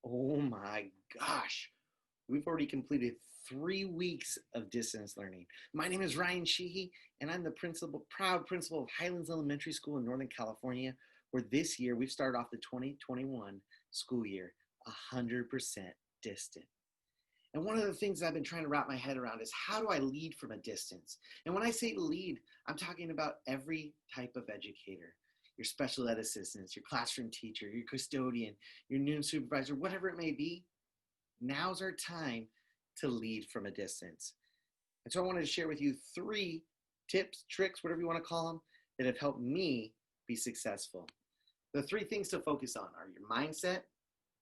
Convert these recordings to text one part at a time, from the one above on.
Oh my gosh. We've already completed 3 weeks of distance learning. My name is Ryan Sheehy, and I'm the proud principal of Highlands Elementary School in Northern California, where this year we've started off the 2021 school year 100% distant. And one of the things I've been trying to wrap my head around is how do I lead from a distance? And when I say lead, I'm talking about every type of educator, your special ed assistants, your classroom teacher, your custodian, your noon supervisor, whatever it may be. Now's our time to lead from a distance. And so I wanted to share with you 3 tips, tricks, whatever you want to call them, that have helped me be successful. The 3 things to focus on are your mindset,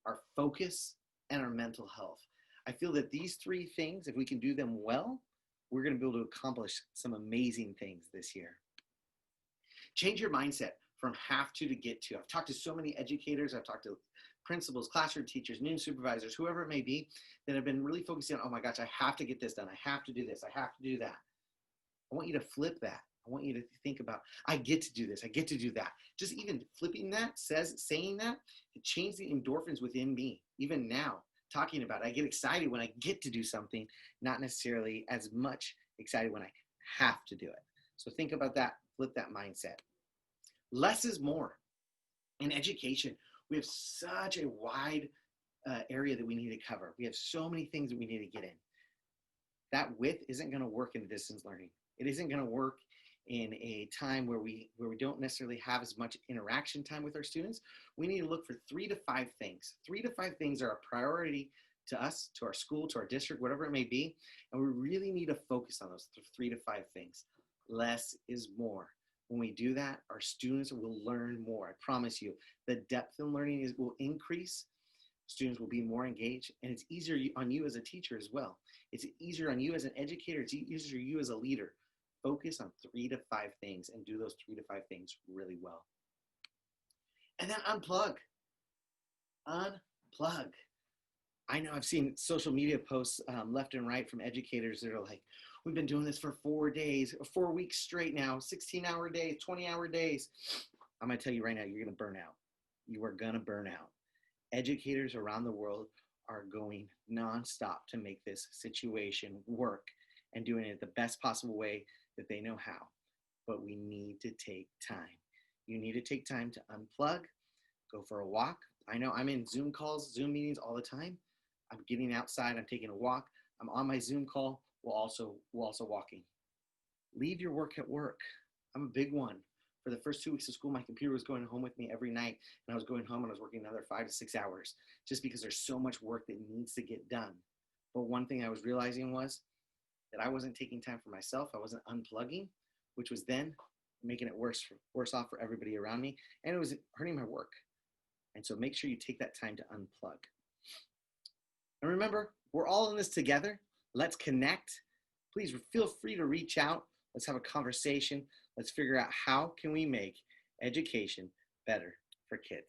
our focus, and our mental health. I feel that these 3 things, if we can do them well, we're going to be able to accomplish some amazing things this year. Change your mindset from have to get to. I've talked to so many educators, I've talked to principals, classroom teachers, noon supervisors, whoever it may be, that have been really focusing on, oh my gosh, I have to get this done. I have to do this. I have to do that. I want you to flip that. I want you to think about, I get to do this. I get to do that. Just even flipping that, saying that, it changed the endorphins within me. Even now, talking about it, I get excited when I get to do something, not necessarily as much excited when I have to do it. So think about that, flip that mindset. Less is more. In education, we have such a wide area that we need to cover. We have so many things that we need to get in. That width isn't going to work in distance learning. It isn't going to work in a time where we don't necessarily have as much interaction time with our students. We need to look for 3 to 5 things. 3 to 5 things are a priority to us, to our school, to our district, whatever it may be. And we really need to focus on those 3 to 5 things. Less is more. When we do that, our students will learn more. I promise you, the depth in learning will increase. Students will be more engaged, and it's easier on you as a teacher as well. It's easier on you as an educator. It's easier on you as a leader. Focus on 3 to 5 things and do those 3 to 5 things really well. And then unplug. Unplug. I know I've seen social media posts left and right from educators that are like, we've been doing this for 4 days, 4 weeks straight now, 16-hour days, 20-hour days. I'm going to tell you right now, you're going to burn out. You are going to burn out. Educators around the world are going nonstop to make this situation work and doing it the best possible way that they know how. But we need to take time. You need to take time to unplug, go for a walk. I know I'm in Zoom calls, Zoom meetings all the time. I'm getting outside, I'm taking a walk, I'm on my Zoom call, while also walking. Leave your work at work. I'm a big one. For the first 2 weeks of school, my computer was going home with me every night, and I was going home and I was working another 5 to 6 hours just because there's so much work that needs to get done. But one thing I was realizing was that I wasn't taking time for myself. I wasn't unplugging, which was then making it worse off for everybody around me, and it was hurting my work. And so make sure you take that time to unplug. And remember, we're all in this together. Let's connect. Please feel free to reach out. Let's have a conversation. Let's figure out how can we make education better for kids.